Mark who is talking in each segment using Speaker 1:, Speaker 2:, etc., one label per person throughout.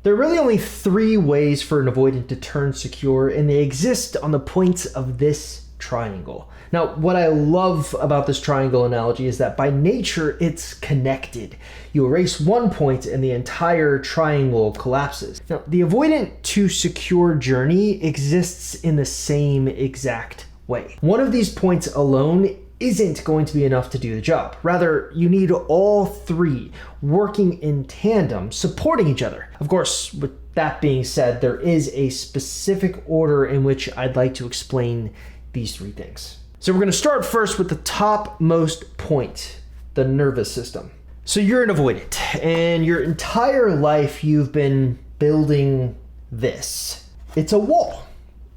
Speaker 1: There are really only 3 ways for an avoidant to turn secure, and they exist on the points of this triangle. Now, what I love about this triangle analogy is that by nature, it's connected. You erase one point and the entire triangle collapses. Now, the avoidant to secure journey exists in the same exact way. One of these points alone isn't going to be enough to do the job. Rather, you need all 3 working in tandem, supporting each other. Of course, with that being said, there is a specific order in which I'd like to explain these 3 things. So we're going to start first with the topmost point, the nervous system. So you're an avoidant, and your entire life you've been building this. It's a wall.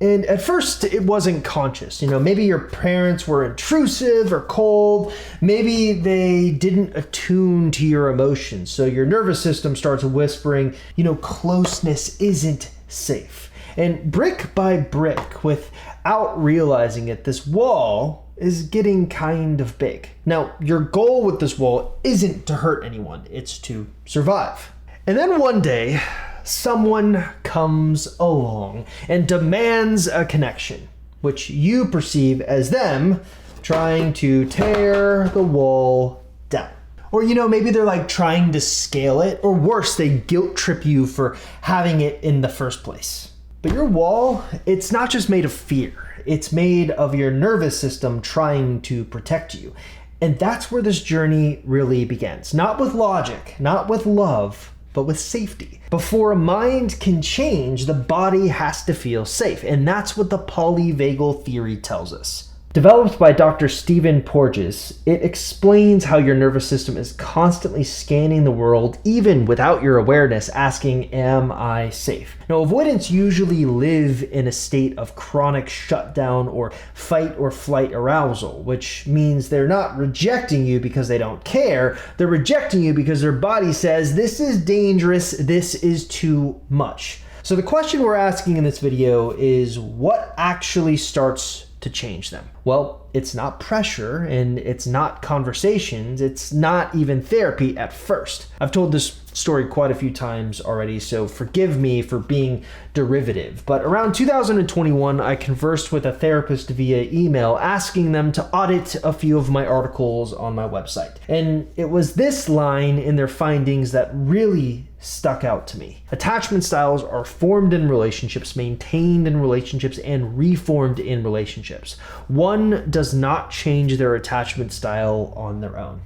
Speaker 1: And at first it wasn't conscious. Maybe your parents were intrusive or cold. Maybe they didn't attune to your emotions. So your nervous system starts whispering, closeness isn't safe. And brick by brick, without realizing it, this wall is getting kind of big. Now, your goal with this wall isn't to hurt anyone, it's to survive. And then one day, someone comes along and demands a connection, which you perceive as them trying to tear the wall down. Or, maybe they're like trying to scale it, or worse, they guilt trip you for having it in the first place. But your wall, it's not just made of fear. It's made of your nervous system trying to protect you. And that's where this journey really begins. Not with logic, not with love, but with safety. Before a mind can change, the body has to feel safe. And that's what the polyvagal theory tells us. Developed by Dr. Stephen Porges, it explains how your nervous system is constantly scanning the world, even without your awareness, asking, am I safe? Now, avoidants usually live in a state of chronic shutdown or fight or flight arousal, which means they're not rejecting you because they don't care. They're rejecting you because their body says, this is dangerous, this is too much. So the question we're asking in this video is, what actually starts to change them? Well, it's not pressure and it's not conversations. It's not even therapy at first. I've told this story quite a few times already, so forgive me for being derivative. But around 2021, I conversed with a therapist via email asking them to audit a few of my articles on my website. And it was this line in their findings that really stuck out to me. Attachment styles are formed in relationships, maintained in relationships, and reformed in relationships. One does not change their attachment style on their own.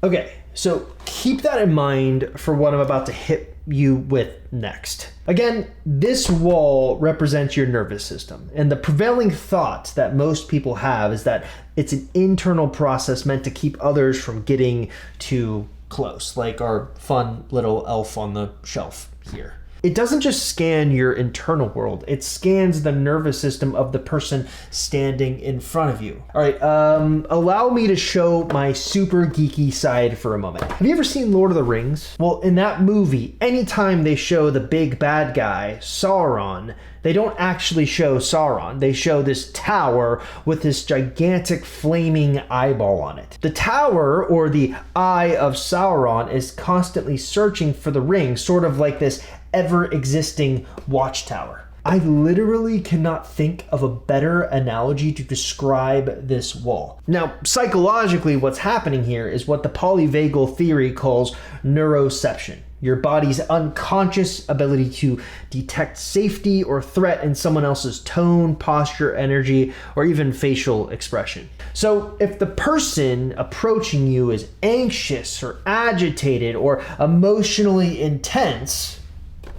Speaker 1: Okay, so keep that in mind for what I'm about to hit you with next. Again, this wall represents your nervous system, and the prevailing thought that most people have is that it's an internal process meant to keep others from getting too close, like our fun little elf on the shelf here. It doesn't just scan your internal world, it scans the nervous system of the person standing in front of you. All right, allow me to show my super geeky side for a moment. Have you ever seen Lord of the Rings? Well, in that movie, anytime they show the big bad guy, Sauron, they don't actually show Sauron. They show this tower with this gigantic flaming eyeball on it. The tower, or the eye of Sauron, is constantly searching for the ring, sort of like this ever-existing watchtower. I literally cannot think of a better analogy to describe this wall. Now, psychologically, what's happening here is what the polyvagal theory calls neuroception. Your body's unconscious ability to detect safety or threat in someone else's tone, posture, energy, or even facial expression. So if the person approaching you is anxious or agitated or emotionally intense,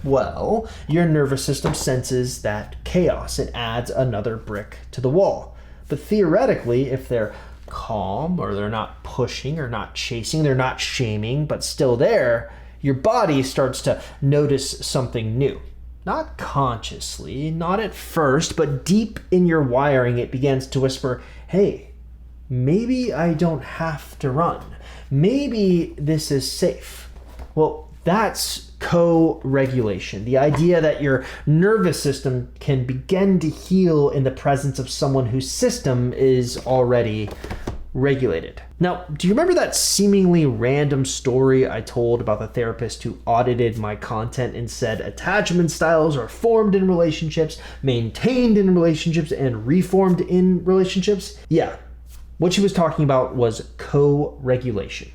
Speaker 1: well, your nervous system senses that chaos. It adds another brick to the wall. But theoretically, if they're calm, or they're not pushing or not chasing, they're not shaming, but still there, your body starts to notice something new. Not consciously, not at first, but deep in your wiring, it begins to whisper, hey, maybe I don't have to run. Maybe this is safe. Well, that's co-regulation. The idea that your nervous system can begin to heal in the presence of someone whose system is already co-regulated. Now, do you remember that seemingly random story I told about the therapist who audited my content and said attachment styles are formed in relationships, maintained in relationships, and reformed in relationships? Yeah, what she was talking about was co-regulation.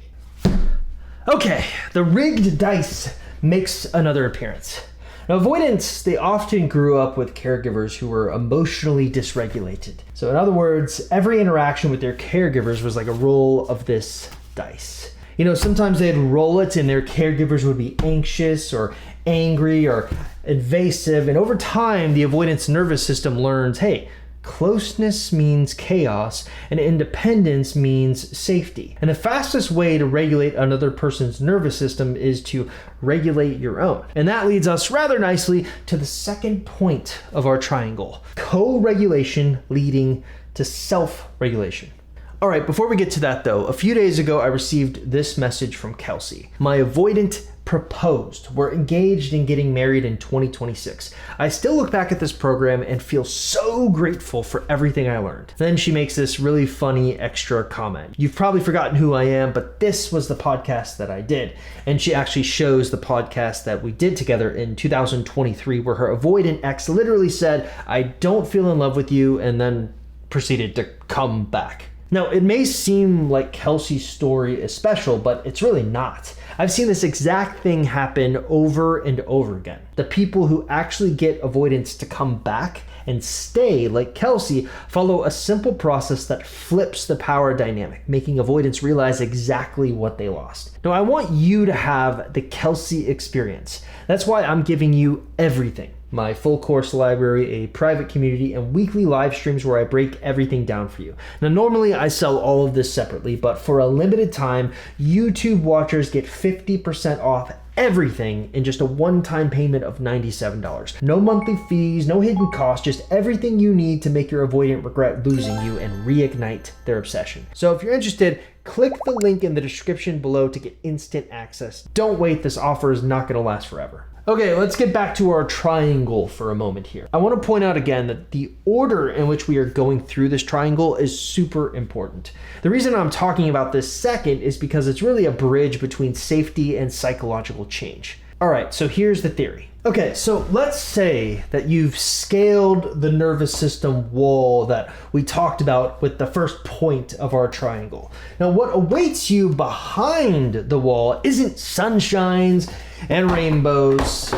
Speaker 1: Okay, the rigged dice makes another appearance. Now, avoidants, they often grew up with caregivers who were emotionally dysregulated. So in other words, every interaction with their caregivers was like a roll of this dice. You know, sometimes they'd roll it and their caregivers would be anxious or angry or invasive. And over time, the avoidance nervous system learns, hey, closeness means chaos and independence means safety. And the fastest way to regulate another person's nervous system is to regulate your own. And that leads us rather nicely to the second point of our triangle: co-regulation leading to self-regulation. All right, before we get to that though, a few days ago I received this message from Kelsey. My avoidant proposed. We're engaged in getting married in 2026. I still look back at this program and feel so grateful for everything I learned. Then she makes this really funny extra comment. You've probably forgotten who I am, but this was the podcast that I did. And she actually shows the podcast that we did together in 2023 where her avoidant ex literally said, I don't feel in love with you, and then proceeded to come back. Now, it may seem like Kelsey's story is special, but it's really not. I've seen this exact thing happen over and over again. The people who actually get avoidants to come back and stay, like Kelsey, follow a simple process that flips the power dynamic, making avoidants realize exactly what they lost. Now, I want you to have the Kelsey experience. That's why I'm giving you everything. My full course library, a private community, and weekly live streams where I break everything down for you. Now, normally I sell all of this separately, but for a limited time, YouTube watchers get 50% off everything in just a one-time payment of $97. No monthly fees, no hidden costs, just everything you need to make your avoidant regret losing you and reignite their obsession. So if you're interested, click the link in the description below to get instant access. Don't wait, this offer is not going to last forever. Okay, let's get back to our triangle for a moment here. I want to point out again that the order in which we are going through this triangle is super important. The reason I'm talking about this second is because it's really a bridge between safety and psychological change. All right, so here's the theory. Okay, so let's say that you've scaled the nervous system wall that we talked about with the first point of our triangle. Now, what awaits you behind the wall isn't sunshines and rainbows,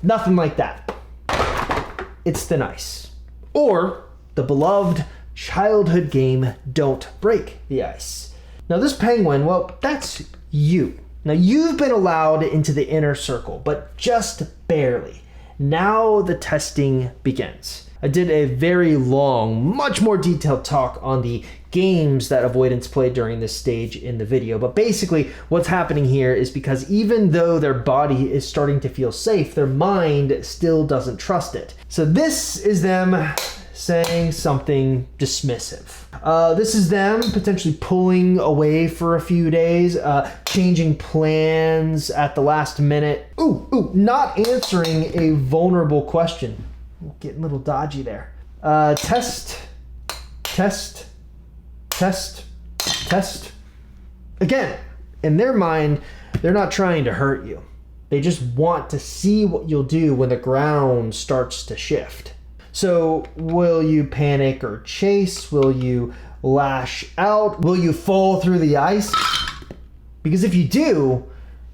Speaker 1: nothing like that. It's thin ice. Or the beloved childhood game, Don't Break the Ice. Now, this penguin, well, that's you. Now, you've been allowed into the inner circle, but just barely. Now the testing begins. I did a very long, much more detailed talk on the games that avoidants play during this stage in the video. But basically, what's happening here is because even though their body is starting to feel safe, their mind still doesn't trust it. So this is them saying something dismissive. This is them potentially pulling away for a few days, changing plans at the last minute. Not answering a vulnerable question. Getting a little dodgy there. Test. Again, in their mind, they're not trying to hurt you. They just want to see what you'll do when the ground starts to shift. So will you panic or chase? Will you lash out? Will you fall through the ice? Because if you do,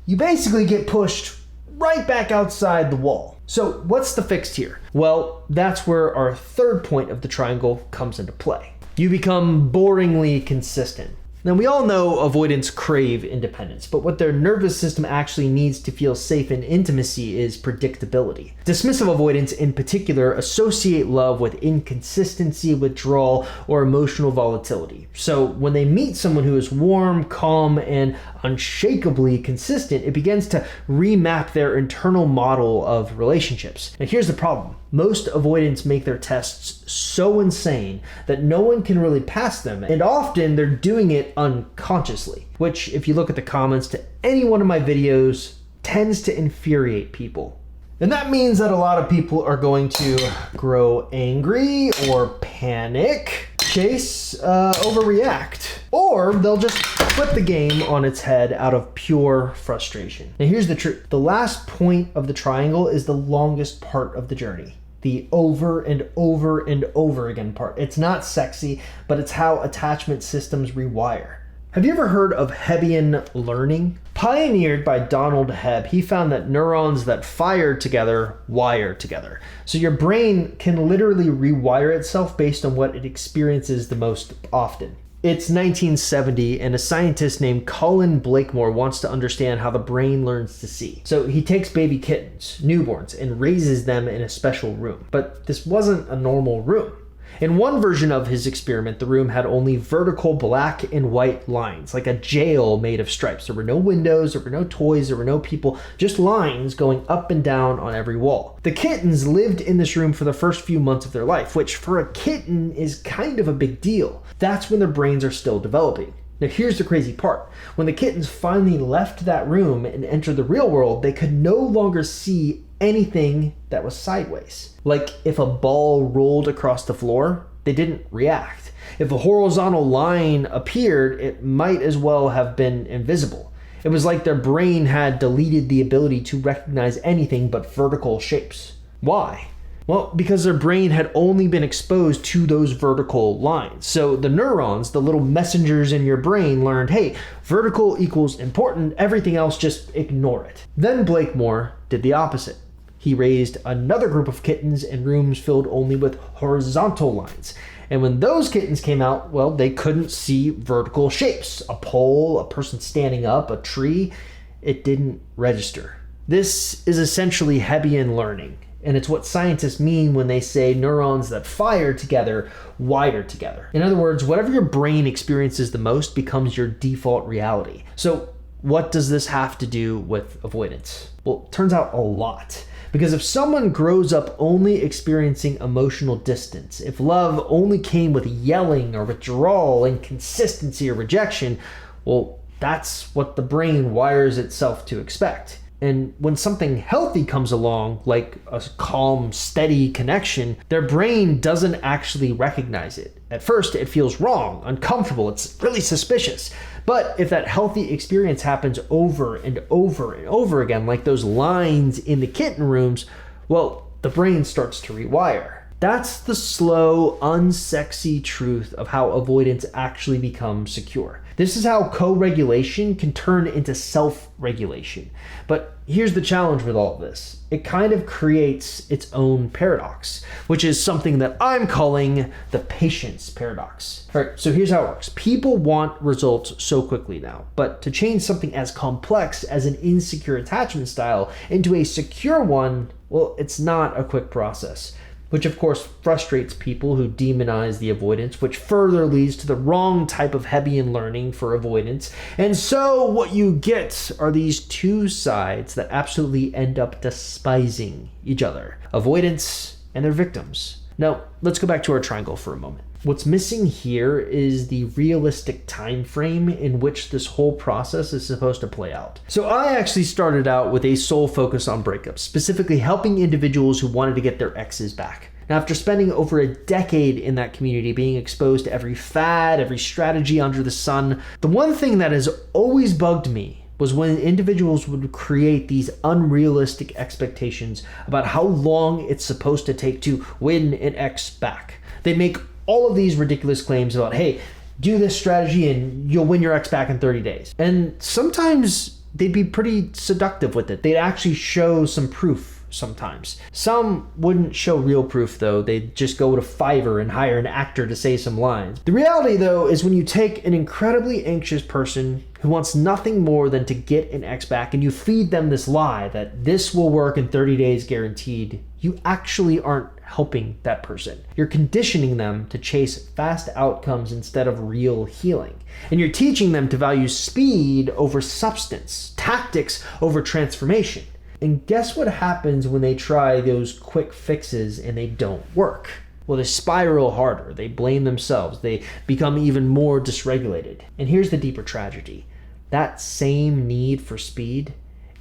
Speaker 1: you basically get pushed right back outside the wall. So what's the fix here? Well, that's where our third point of the triangle comes into play. You become boringly consistent. Now, we all know avoidants crave independence, but what their nervous system actually needs to feel safe in intimacy is predictability. Dismissive avoidants in particular associate love with inconsistency, withdrawal, or emotional volatility. So when they meet someone who is warm, calm, and unshakably consistent, it begins to remap their internal model of relationships. Now, here's the problem. Most avoidants make their tests so insane that no one can really pass them, and often they're doing it unconsciously, which, if you look at the comments to any one of my videos, tends to infuriate people. And that means that a lot of people are going to grow angry or panic, chase, overreact. or they'll just flip the game on its head out of pure frustration. Now here's the truth. The last point of the triangle is the longest part of the journey. The over and over and over again part. It's not sexy, but it's how attachment systems rewire. Have you ever heard of Hebbian learning? Pioneered by Donald Hebb, he found that neurons that fire together wire together. So your brain can literally rewire itself based on what it experiences the most often. It's 1970, and a scientist named Colin Blakemore wants to understand how the brain learns to see. So he takes baby kittens, newborns, and raises them in a special room. But this wasn't a normal room. In one version of his experiment, the room had only vertical black and white lines, like a jail made of stripes. There were no windows, there were no toys, there were no people, just lines going up and down on every wall. The kittens lived in this room for the first few months of their life, which for a kitten is kind of a big deal. That's when their brains are still developing. Now here's the crazy part. When the kittens finally left that room and entered the real world, they could no longer see anything that was sideways. Like if a ball rolled across the floor, they didn't react. If a horizontal line appeared, it might as well have been invisible. It was like their brain had deleted the ability to recognize anything but vertical shapes. Why? Well, because their brain had only been exposed to those vertical lines. So the neurons, the little messengers in your brain, learned, hey, vertical equals important, everything else just ignore it. Then Blakemore did the opposite. He raised another group of kittens in rooms filled only with horizontal lines. And when those kittens came out, well, they couldn't see vertical shapes. A pole, a person standing up, a tree. It didn't register. This is essentially Hebbian learning. And it's what scientists mean when they say neurons that fire together wire together. In other words, whatever your brain experiences the most becomes your default reality. So what does this have to do with avoidance? Well, it turns out a lot. Because if someone grows up only experiencing emotional distance, if love only came with yelling or withdrawal, inconsistency or rejection, well, that's what the brain wires itself to expect. And when something healthy comes along, like a calm, steady connection, their brain doesn't actually recognize it. At first, it feels wrong, uncomfortable, it's really suspicious. But if that healthy experience happens over and over and over again, like those lines in the kitten rooms, well, the brain starts to rewire. That's the slow, unsexy truth of how avoidance actually becomes secure. This is how co-regulation can turn into self-regulation. But here's the challenge with all of this. It kind of creates its own paradox, which is something that I'm calling the patience paradox. All right, so here's how it works. People want results so quickly now, but to change something as complex as an insecure attachment style into a secure one, well, it's not a quick process. Which of course frustrates people who demonize the avoidance, which further leads to the wrong type of Hebbian learning for avoidance. And so what you get are these two sides that absolutely end up despising each other. Avoidance and their victims. Now, let's go back to our triangle for a moment. What's missing here is the realistic time frame in which this whole process is supposed to play out. So I actually started out with a sole focus on breakups, specifically helping individuals who wanted to get their exes back. Now, after spending over a decade in that community, being exposed to every fad, every strategy under the sun, the one thing that has always bugged me was when individuals would create these unrealistic expectations about how long it's supposed to take to win an ex back. They'd make all of these ridiculous claims about, hey, do this strategy and you'll win your ex back in 30 days. And sometimes they'd be pretty seductive with it. They'd actually show some proof sometimes. Some wouldn't show real proof though. They'd just go to Fiverr and hire an actor to say some lines. The reality though is when you take an incredibly anxious person who wants nothing more than to get an ex back and you feed them this lie that this will work in 30 days guaranteed, you actually aren't helping that person. You're conditioning them to chase fast outcomes instead of real healing. And you're teaching them to value speed over substance, tactics over transformation. And guess what happens when they try those quick fixes and they don't work? Well, they spiral harder, they blame themselves, they become even more dysregulated. And here's the deeper tragedy. That same need for speed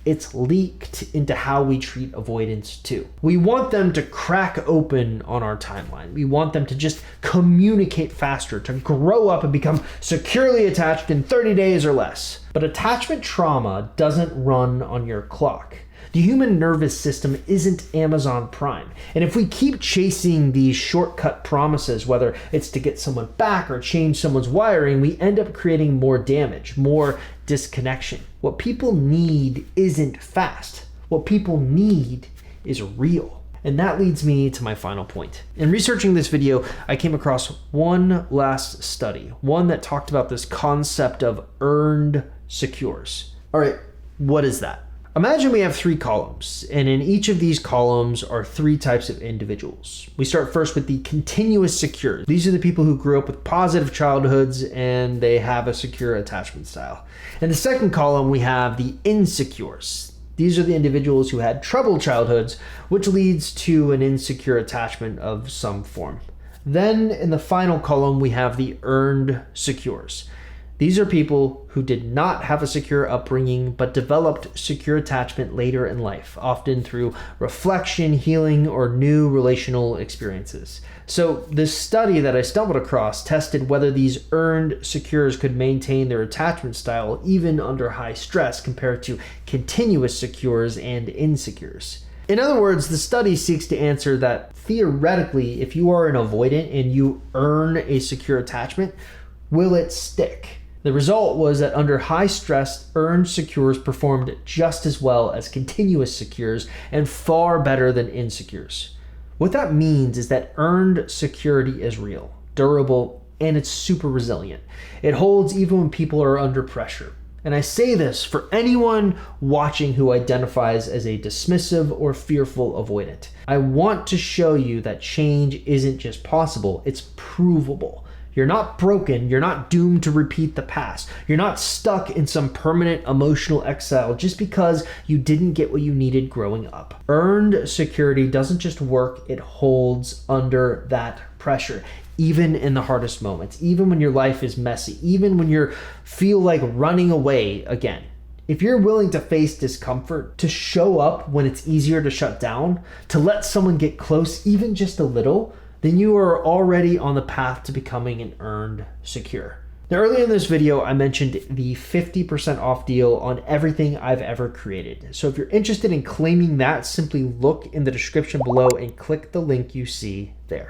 Speaker 1: it's leaked into how we treat avoidants too. We want them to crack open on our timeline. We want them to just communicate faster, to grow up and become securely attached in 30 days or less. But attachment trauma doesn't run on your clock. The human nervous system isn't Amazon Prime. And if we keep chasing these shortcut promises, whether it's to get someone back or change someone's wiring, we end up creating more damage, more disconnection. What people need isn't fast. What people need is real. And that leads me to my final point. In researching this video, I came across one last study, one that talked about this concept of earned secures. All right, what is that? Imagine we have 3 columns, and in each of these columns are 3 types of individuals. We start first with the continuous secure. These are the people who grew up with positive childhoods and they have a secure attachment style. In the second column, we have the insecures. These are the individuals who had troubled childhoods, which leads to an insecure attachment of some form. Then in the final column, we have the earned secures. These are people who did not have a secure upbringing, but developed secure attachment later in life, often through reflection, healing, or new relational experiences. So this study that I stumbled across tested whether these earned secures could maintain their attachment style even under high stress compared to continuous secures and insecures. In other words, the study seeks to answer that theoretically, if you are an avoidant and you earn a secure attachment, will it stick? The result was that under high stress, earned secures performed just as well as continuous secures and far better than insecures. What that means is that earned security is real, durable, and it's super resilient. It holds even when people are under pressure. And I say this for anyone watching who identifies as a dismissive or fearful avoidant. I want to show you that change isn't just possible, it's provable. You're not broken. You're not doomed to repeat the past. You're not stuck in some permanent emotional exile just because you didn't get what you needed growing up. Earned security doesn't just work, it holds under that pressure, even in the hardest moments, even when your life is messy, even when you feel like running away again. If you're willing to face discomfort, to show up when it's easier to shut down, to let someone get close even just a little, then you are already on the path to becoming an earned secure. Now, earlier in this video, I mentioned the 50% off deal on everything I've ever created. So if you're interested in claiming that, simply look in the description below and click the link you see there.